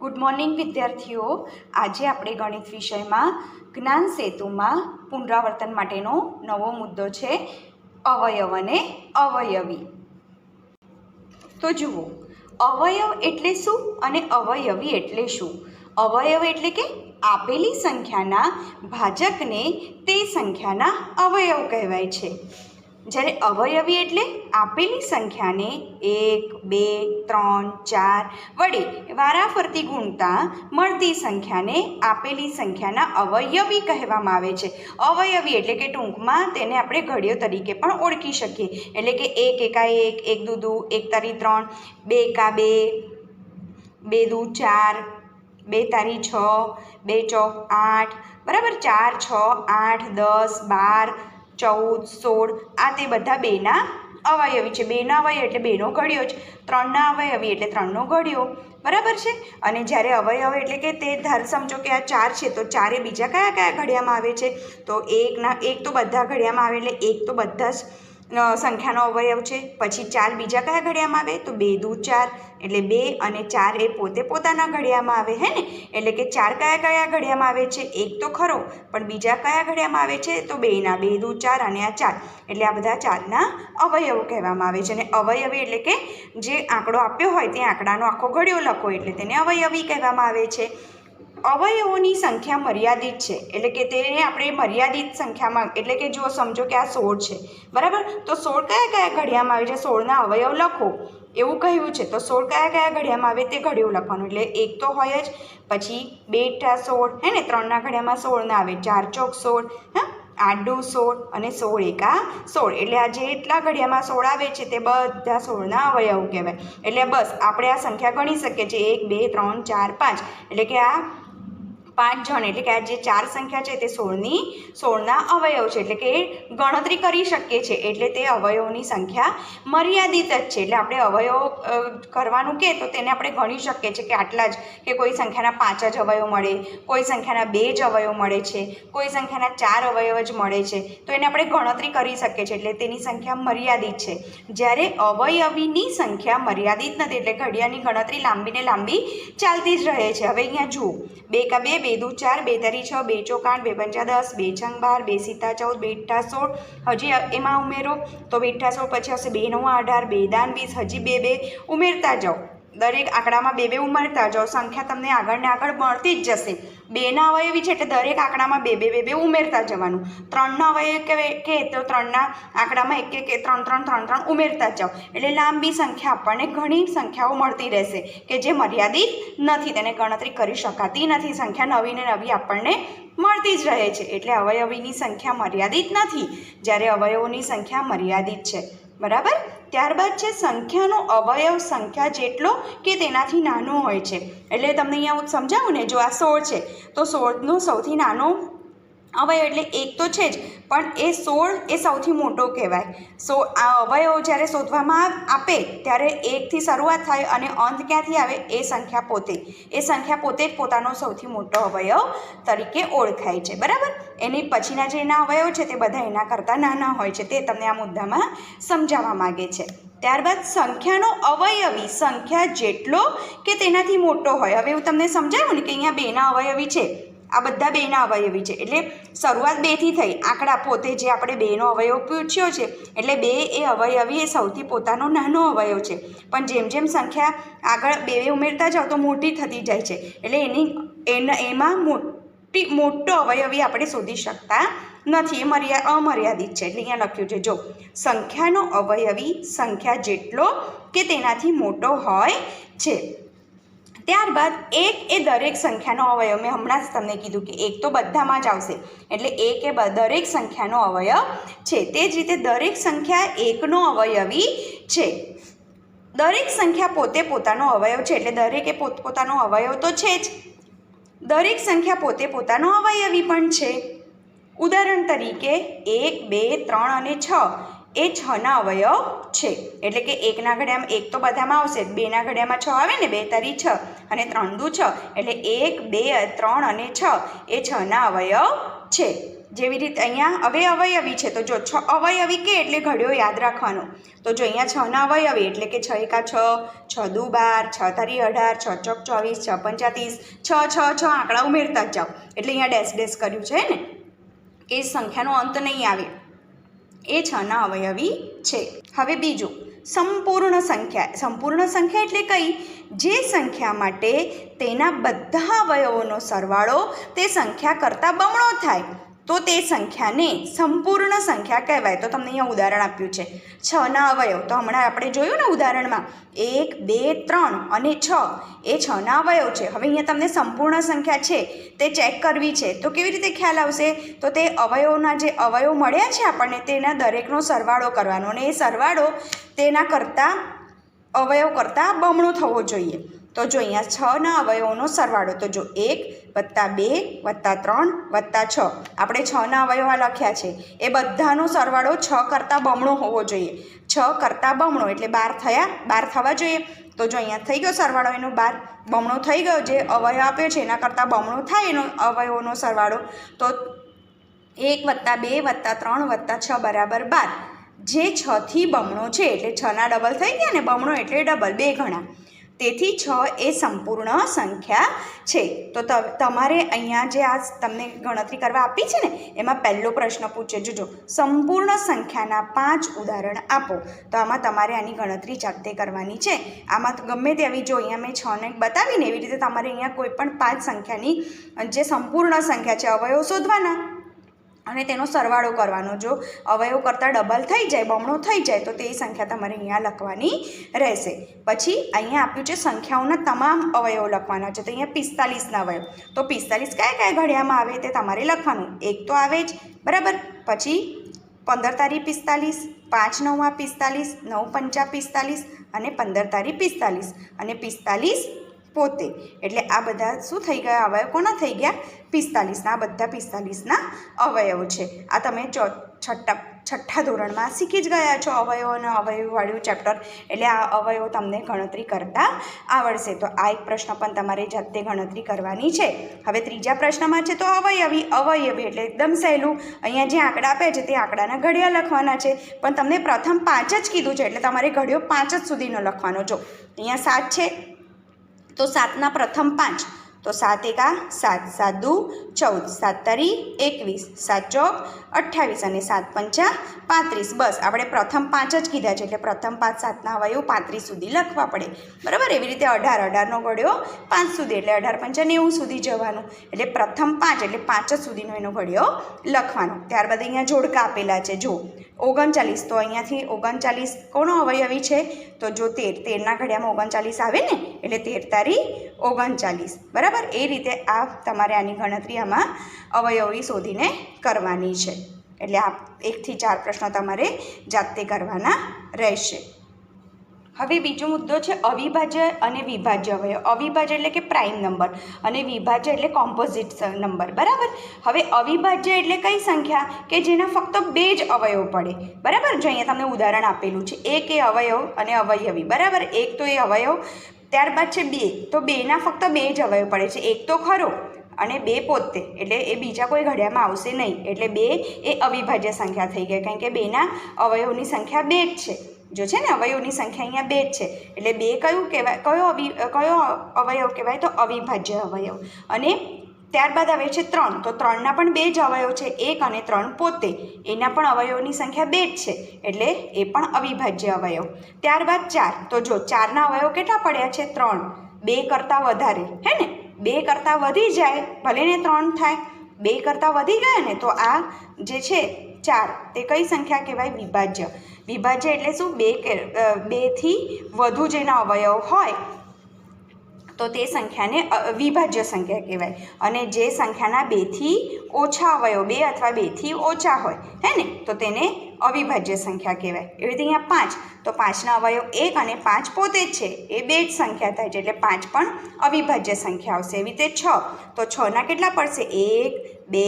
Good morning વિદ્યાર્થીઓ। આજે આપણે ગણિત વિષયમાં જ્ઞાન સેતુમાં પુનરાવર્તન માટેનો નવો મુદ્દો છે અવયવ અને અવયવી। તો જુઓ, અવયવ એટલે શું અને અવયવી એટલે શું? અવયવ એટલે કે આપેલી સંખ્યાના ભાજકને તે સંખ્યાના અવયવ કહેવાય છે, જ્યારે અવયવી એટલે આપેલી સંખ્યાને 1, 2, 3, 4 વડે વારાફરતી ગુણતા મળતી સંખ્યાને આપેલી સંખ્યાના અવયવી કહેવામાં આવે છે। અવયવી એટલે કે ટૂંકમાં તેને આપણે ઘડિયો તરીકે પણ ઓળખી શકીએ, એટલે કે 1 એકા 1, 1 દુ 2, 1 તારી 3, 2 એકા 2, 2 દુ 4, 2 તારી 6, 2 ચોક 8, બરાબર। 4, 6, 8, 10, 12, 14, 16 આ તે બધા બેના અવયવી છે। બેના અવયવ એટલે બેનો ઘડિયો જ, ત્રણના અવયવી એટલે ત્રણનો ઘડિયો, બરાબર છે। અને જ્યારે અવયવ એટલે કે તે ધાર સમજો કે આ 4 છે તો 4 એ બીજા કયા કયા ઘડિયામાં આવે છે? તો 1 તો બધા ઘડિયામાં આવે, એટલે 1 તો બધા જ સંખ્યાનો અવયવ છે। પછી 4 બીજા કયા ઘડિયામાં આવે? તો 2 દુ 4 એટલે 2 અને 4 એ પોતે પોતાના ઘડિયામાં આવે, હે ને? એટલે કે 4 કયા કયા ઘડિયામાં આવે છે? 1 તો ખરો, પણ બીજા કયા ઘડિયામાં આવે છે? તો 2ના, 2 દુ 4 અને આ 4, એટલે આ બધા 4ના અવયવ કહેવામાં આવે છે। અને અવયવી એટલે કે જે આંકડો આપ્યો હોય તે આંકડાનો આખો ઘડિયો લખો એટલે તેને અવયવી કહેવામાં આવે છે। અવયવોની સંખ્યા મર્યાદિત છે, એટલે કે તેને આપણે મર્યાદિત સંખ્યામાં, એટલે કે જો સમજો કે આ 16 છે, બરાબર, તો 16 કયા કયા ઘડિયામાં આવે છે? 16ના અવયવ લખો એવું કહ્યું છે, તો 16 કયા કયા ઘડિયામાં આવે તે ઘડિયો લખવાનું, એટલે 1 તો હોય જ, પછી 2 × 16, હે ને? 3ના ઘડિયામાં 16 ના આવે, 4 ચોક 16, હા, 8 દુ 16 અને 16 એકા 16, એટલે આ જેટલા ઘડિયામાં 16 આવે છે તે બધા 16ના અવયવ કહેવાય। એટલે બસ આપણે આ સંખ્યા ગણી શકીએ છીએ, 1, 2, 3, 4, 5, એટલે કે આ 5 જણ, એટલે કે આ જે 4 સંખ્યા છે તે 16ના અવયવ છે, એટલે કે ગણતરી કરી શકીએ છીએ, એટલે તે અવયવોની સંખ્યા મર્યાદિત જ છે। એટલે આપણે અવયવ કરવાનું કે તો તેને આપણે ગણી શકીએ છીએ કે આટલા જ, કે કોઈ સંખ્યાના 5 જ અવયવ મળે, કોઈ સંખ્યાના 2 જ અવયવ મળે છે, કોઈ સંખ્યાના 4 અવયવ જ મળે છે, તો એને આપણે ગણતરી કરી શકીએ છીએ, એટલે તેની સંખ્યા મર્યાદિત છે। જ્યારે અવયવીની સંખ્યા મર્યાદિત નથી, એટલે ઘડિયાની ગણતરી લાંબી ને લાંબી ચાલતી જ રહે છે। હવે અહીંયા જુઓ, 2 એકા 2, 2 દુ 4, 2 તારી 6, 2 ચોક 8, 2 પંચા 10, 2 છંગ 12, 2 સિત્તા 14, 2 અઠ્ઠા 16, હજી એમાં ઉમેરો તો 2 અઠ્ઠા 16, પછી હશે 2 નવા 18, 2 દાન 20, હજી 2 ઉમેરતા જાઓ, દરેક આંકડામાં 2 ઉમેરતા જાઓ, સંખ્યા તમને આગળ ને આગળ મળતી જ જશે। 2ના અવયવી છે એટલે દરેક આંકડામાં 2 ઉમેરતા જવાનું। 3ના અવયવ કે તો 3ના આંકડામાં 1 1 3 3 3 3 ઉમેરતા જાઓ, એટલે લાંબી સંખ્યા આપણને ઘણી સંખ્યાઓ મળતી રહેશે કે જે મર્યાદિત નથી, તેને ગણતરી કરી શકાતી નથી, સંખ્યા નવી ને નવી આપણને મળતી જ રહે છે। એટલે અવયવીની સંખ્યા મર્યાદિત નથી, જ્યારે અવયવોની સંખ્યા મર્યાદિત છે, બરાબર। ત્યારબાદ છે સંખ્યાનો અવયવ સંખ્યા જેટલો કે તેનાથી નાનો હોય છે। એટલે તમને અહીંયા હું સમજાવું ને, જો આ 16 છે તો 16નો સૌથી નાનો અવયવ એટલે 1 તો છે જ, પણ એ 16 એ સૌથી મોટો કહેવાય। આ અવયવ જ્યારે શોધવામાં આપે ત્યારે 1થી શરૂઆત થાય અને અંત ક્યાંથી આવે? એ સંખ્યા પોતે જ પોતાનો સૌથી મોટો અવયવ તરીકે ઓળખાય છે, બરાબર। એની પછીના જે એના અવયવ છે તે બધા એના કરતાં નાના હોય છે, તે તમને આ મુદ્દામાં સમજાવવા માગે છે। ત્યારબાદ સંખ્યાનો અવયવી સંખ્યા જેટલો કે તેનાથી મોટો હોય। હવે હું તમને સમજાવું ને કે અહીંયા 2ના અવયવી છે, આ બધા 2ના અવયવી છે, એટલે શરૂઆત 2થી થઈ, આંકડા પોતે જે આપણે 2નો અવયવ પૂછ્યો છે, એટલે 2 એ અવયવી એ સૌથી પોતાનો નાનો અવયવ છે, પણ જેમ જેમ સંખ્યા આગળ 2 ઉમેરતા જાઓ તો મોટી થતી જાય છે, એટલે એમાં મોટો અવયવી આપણે શોધી શકતા નથી, એ અમર્યાદિત છે। એટલે અહીંયા લખ્યું છે, જો સંખ્યાનો અવયવી સંખ્યા જેટલો કે તેનાથી મોટો હોય છે। ત્યારબાદ 1 એ દરેક સંખ્યાનો અવયવ, મેં હમણાં જ તમને કીધું કે 1 તો બધામાં જ આવશે, એટલે 1 એ દરેક સંખ્યાનો અવયવ છે। તે જ રીતે દરેક સંખ્યા 1નો અવયવી છે। દરેક સંખ્યા પોતે પોતાનો અવયવ છે, એટલે દરેકે પોતપોતાનો અવયવ તો છે જ, દરેક સંખ્યા પોતે પોતાનો અવયવી પણ છે। ઉદાહરણ તરીકે 1, 2, 3 અને 6 એ 6ના અવયવ છે, એટલે કે 1ના ઘડિયામાં 1 તો બધામાં આવશે, 2ના ઘડિયામાં 6 આવે ને, 2 તારી 6 અને 3 દુ 6, એટલે 1, 2, 3 અને 6 એ 6ના અવયવ છે। જેવી રીતે અહીંયા હવે અવયવી છે તો જો 6 અવયવી કે એટલે ઘડિયો યાદ રાખવાનો. તો જો અહીંયા 6ના અવયવી એટલે કે 6 એકા 6, 6 દુ 12, 6 તારી 18, 6 ચોક 24, 6 પંચા 30, 6 આંકડા ઉમેરતા જ જાઓ. એટલે અહીંયા ડેશ ડેશ કર્યું છે ને, એ સંખ્યાનો અંત નહીં આવે, એ 6ના અવયવી છે. હવે બીજું, સંપૂર્ણ સંખ્યા. સંપૂર્ણ સંખ્યા એટલે કઈ? જે સંખ્યા માટે તેના બધા અવયવોનો સરવાળો તે સંખ્યા કરતાં બમણો થાય તો તે સંખ્યાને સંપૂર્ણ સંખ્યા કહેવાય. તો તમને અહીંયા ઉદાહરણ આપ્યું છે 6ના અવયવ. તો હમણાં આપણે જોયું ને ઉદાહરણમાં 1, 2, 3 અને 6 એ 6ના અવયવ છે. હવે અહીંયા તમને સંપૂર્ણ સંખ્યા છે તે ચેક કરવી છે. તો કેવી રીતે ખ્યાલ આવશે? તો તે અવયવોના જે અવયવ મળ્યા છે આપણને તેના દરેકનો સરવાળો કરવાનો, અને એ સરવાળો તેના કરતાં અવયવ કરતાં બમણો થવો જોઈએ. તો જો અહીંયા 6ના અવયવોનો સરવાળો, તો જો 1 + 2 + 3 + 6 આપણે 6ના અવયવ લખ્યા છે, એ બધાનો સરવાળો 6 કરતાં બમણો હોવો જોઈએ. 6 કરતાં બમણો એટલે 12 થયા, 12 થવા જોઈએ. તો જો અહીંયા થઈ ગયો સરવાળો એનો 12 બમણો થઈ ગયો. જે અવયવ આપ્યો છે એના કરતાં બમણો થાય એનો અવયવોનો સરવાળો, તો 1 + 2 + 3 + 6 બરાબર 12. જે 6થી બમણો છે એટલે 6ના ડબલ થઈ ગયા ને, બમણો એટલે ડબલ, 2 ગણા. તેથી 6 એ સંપૂર્ણ સંખ્યા છે. તો તમારે અહીંયા જે આ તમને ગણતરી કરવા આપી છે ને એમાં પહેલો પ્રશ્ન પૂછે, જોજો સંપૂર્ણ સંખ્યાના 5 ઉદાહરણ આપો. તો આમાં તમારે આની ગણતરી જાતે કરવાની છે. આમાં ગમે તેવી, જો અહીંયા મેં 6ને બતાવીને એવી રીતે તમારે અહીંયા કોઈ પણ 5 સંખ્યાની જે સંપૂર્ણ સંખ્યા છે અવયવ શોધવાના અને તેનો સરવાળો કરવાનો. જો અવયવ કરતાં ડબલ થઈ જાય, બમણો થઈ જાય, તો તે સંખ્યા તમારે અહીંયા લખવાની રહેશે. પછી અહીંયા આપ્યું છે સંખ્યાઓના તમામ અવયવો લખવાના છે. તો અહીંયા 45ના અવયવ, તો 45 કયા ઘડિયામાં આવે તે તમારે લખવાનું. 1 તો આવે જ, બરાબર. પછી 15 તારી 45, 5 9 45, 9 પંચા 45 અને 15 તારી 45 અને 45 પોતે. એટલે આ બધા શું થઈ ગયા? અવયવ કોના થઈ ગયા? 45ના. આ બધા 45ના અવયવો છે. આ તમે છઠ્ઠા ધોરણમાં શીખી જ ગયા છો અવયવ અને અવયવવાળું ચેપ્ટર. એટલે આ અવયવો તમને ગણતરી કરતા આવડશે. તો આ એક પ્રશ્ન પણ તમારે જાતે ગણતરી કરવાની છે. હવે ત્રીજા પ્રશ્નમાં છે તો અવયવી. અવયવી એટલે એકદમ સહેલું. અહીંયા જે આંકડા આપ્યા છે તે આંકડાના ઘડિયા લખવાના છે, પણ તમને પ્રથમ 5 જ કીધું છે એટલે તમારે ઘડિયો 5 જ સુધીનો લખવાનો. જો અહીંયા 7 છે તો 7ના પ્રથમ 5, તો 7 એકા 7, 7 દુ 14, 7 તારી 21, 7 ચોક 28 અને 7 પંચા 35. બસ આપણે પ્રથમ 5 જ કીધા છે એટલે પ્રથમ 5 7ના અવયવ 35 સુધી લખવા પડે, બરાબર. એવી રીતે 18નો ઘડિયો 5 સુધી એટલે 18 પંચા 90 સુધી જવાનું. એટલે પ્રથમ 5 એટલે 5 જ સુધીનો એનો ઘડિયો લખવાનો. ત્યારબાદ અહીંયા જોડકા આપેલા છે. જો 39, તો અહીંયાથી 39 કોનો અવયવી છે? તો જો 13ના ઘડિયામાં 39 આવે ને એટલે 13 તારી 39, બરાબર. એ રીતે આ તમારે આની ગણતરી આમાં અવયવી શોધીને કરવાની છે. એટલે આ 1 થી 4 પ્રશ્નો તમારે જાતે કરવાના રહેશે. હવે બીજો મુદ્દો છે અવિભાજ્ય અને વિભાજ્ય અવયવ. અવિભાજ્ય એટલે કે પ્રાઇમ નંબર અને વિભાજ્ય એટલે કોમ્પોઝિટ નંબર, બરાબર. હવે અવિભાજ્ય એટલે કઈ સંખ્યા કે જેના ફક્ત 2 જ અવયવ પડે, બરાબર. જો અહીંયા તમને ઉદાહરણ આપેલું છે. 1 એ અવયવ અને અવયવી, બરાબર. 1 તો એ અવયવ, ત્યારબાદ છે 2, તો 2ના ફક્ત 2 જ અવયવ પડે છે. 1 તો ખરો અને 2 પોતે, એટલે એ બીજા કોઈ ઘડિયામાં આવશે નહીં. એટલે 2 એ અવિભાજ્ય સંખ્યા થઈ ગઈ, કારણ કે 2ના અવયવની સંખ્યા 2 જ છે. જો છે ને અવયવની સંખ્યા અહીંયા 2 જ છે એટલે 2 કયું કહેવાય? કયો અવયવ કહેવાય? તો અવિભાજ્ય અવયવ. અને ત્યારબાદ આવે છે 3, તો 3ના પણ 2 જ અવયવ છે, 1 અને 3 પોતે. એના પણ અવયવની સંખ્યા 2 જ છે એટલે એ પણ અવિભાજ્ય અવયવ. ત્યારબાદ 4, તો જો 4ના અવયવ કેટલા પડ્યા છે? 3. 2 કરતાં વધારે, હે ને? 2 કરતાં વધી જાય ભલે ને 3 થાય, 2 કરતાં વધી ગયા ને તો આ જે છે 4 તે કઈ સંખ્યા કહેવાય? વિભાજ્ય. વિભાજ્ય એટલે શું? 2 થી વધુ જેના અવયવ હોય તો તે સંખ્યાને વિભાજ્ય સંખ્યા કહેવાય. અને જે સંખ્યાના 2 થી ઓછા અવયવ, 2 અથવા 2 થી ઓછા હોય, હે ને, તો તેને અવિભાજ્ય સંખ્યા કહેવાય. એવી રીતે અહીંયા 5, તો 5ના અવયવ 1 અને 5 પોતે જ છે, એ 2 જ સંખ્યા થાય છે એટલે 5 પણ અવિભાજ્ય સંખ્યા આવશે. એવી રીતે 6, તો 6ના કેટલા પડશે? 1 2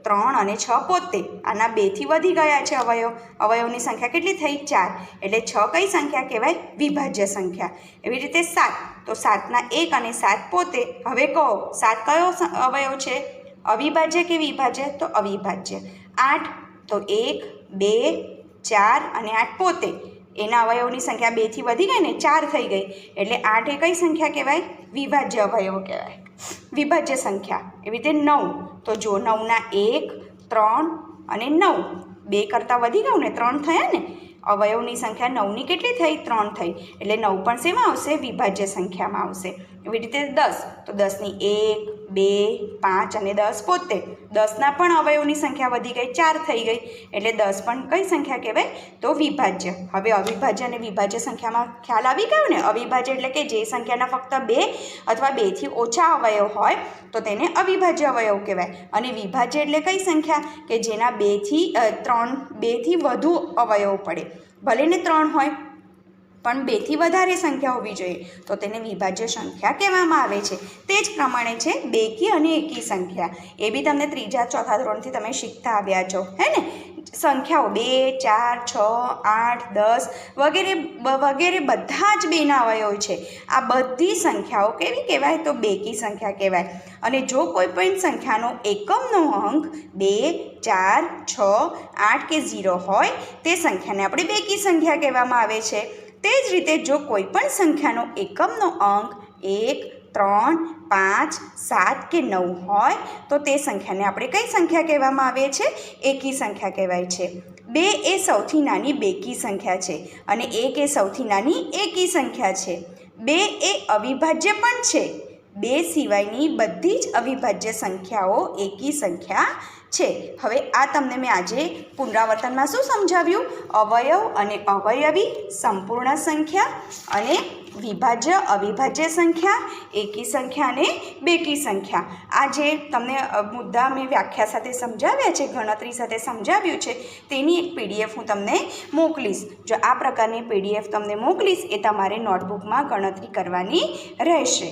3 અને 6 પોતે. આના 2 થી વધી ગયા છે અવયવ. અવયવની સંખ્યા કેટલી થઈ? 4. એટલે 6 કઈ સંખ્યા કહેવાય? વિભાજ્ય સંખ્યા. એવી રીતે 7, તો 7ના 1 અને 7 પોતે. હવે કહો 7 કયો અવયવ છે? અવિભાજ્ય કે વિભાજ્ય? તો અવિભાજ્ય. 8 તો 1 2 4 અને 8 પોતે એના અવયવોની સંખ્યા 2થી વધી ગઈ ને 4 થઈ ગઈ એટલે 8 એ કઈ સંખ્યા કહેવાય? વિભાજ્ય અવયવ કહેવાય, વિભાજ્ય સંખ્યા. એવી રીતે 9 તો જો 9ના 1 3 અને 9 2 કરતાં વધી ગયું ને 3 થયા ને અવયવની સંખ્યા 9ની કેટલી થઈ? 3 થઈ એટલે 9 પણ શેમાં આવશે? વિભાજ્ય સંખ્યામાં આવશે. એવી રીતે 10 તો 10ની 1 2 5 અને 10 પોતે 10ના પણ અવયવની સંખ્યા વધી ગઈ 4 થઈ ગઈ એટલે 10 પણ કઈ સંખ્યા કહેવાય? તો વિભાજ્ય. હવે અવિભાજ્ય અને વિભાજ્ય સંખ્યામાં ખ્યાલ આવી ગયો ને? અવિભાજ્ય એટલે કે જે સંખ્યાના ફક્ત 2 અથવા 2થી ઓછા અવયવ હોય તો તેને અવિભાજ્ય અવયવ કહેવાય. અને વિભાજ્ય એટલે કઈ સંખ્યા? કે જેના 2થી વધુ અવયવ પડે, ભલે ને 3 હોય પણ 2થી વધારે સંખ્યા હોવી જોઈએ તો તેને વિભાજ્ય સંખ્યા કહેવામાં આવે છે. તે જ પ્રમાણે છે બેકી અને એકી સંખ્યા. એ બી તમને 3જા 4થા ધોરણથી તમે શીખતા આવ્યા છો, હે ને? સંખ્યાઓ 2 4 6 8 10 વગેરે બધા જ 2ના અવયવ છે. આ બધી સંખ્યાઓ કેવી કહેવાય? તો બેકી સંખ્યા કહેવાય. અને જો કોઈ પણ સંખ્યાનો એકમનો અંક 2 4 6 8 કે 0 હોય તે સંખ્યાને આપણે બેકી સંખ્યા કહેવામાં આવે છે. તે જ રીતે જો કોઈ પણ સંખ્યાનો એકમનો અંક 1 3 5 7 કે 9 હોય તો તે સંખ્યાને આપણે કઈ સંખ્યા કહેવામાં આવે છે? એકી સંખ્યા કહેવાય છે. 2 એ સૌથી નાની બેકી સંખ્યા છે અને 1 એ સૌથી નાની એકી સંખ્યા છે. 2 એ અવિભાજ્ય પણ છે. 2 સિવાયની બધી જ અવિભાજ્ય સંખ્યાઓ એકી સંખ્યા છે. હવે આ તમને મેં આજે પુનરાવર્તનમાં શું સમજાવ્યું? અવયવ અને અવયવી, સંપૂર્ણ સંખ્યા અને વિભાજ્ય અવિભાજ્ય સંખ્યા, એકી સંખ્યા અને બેકી સંખ્યા. આ જે તમને મુદ્દા મેં વ્યાખ્યા સાથે સમજાવ્યા છે, ગણતરી સાથે સમજાવ્યું છે, તેની એક PDF હું તમને મોકલીશ. જો આ પ્રકારની PDF તમને મોકલીશ એ તમારે નોટબુકમાં ગણતરી કરવાની રહેશે.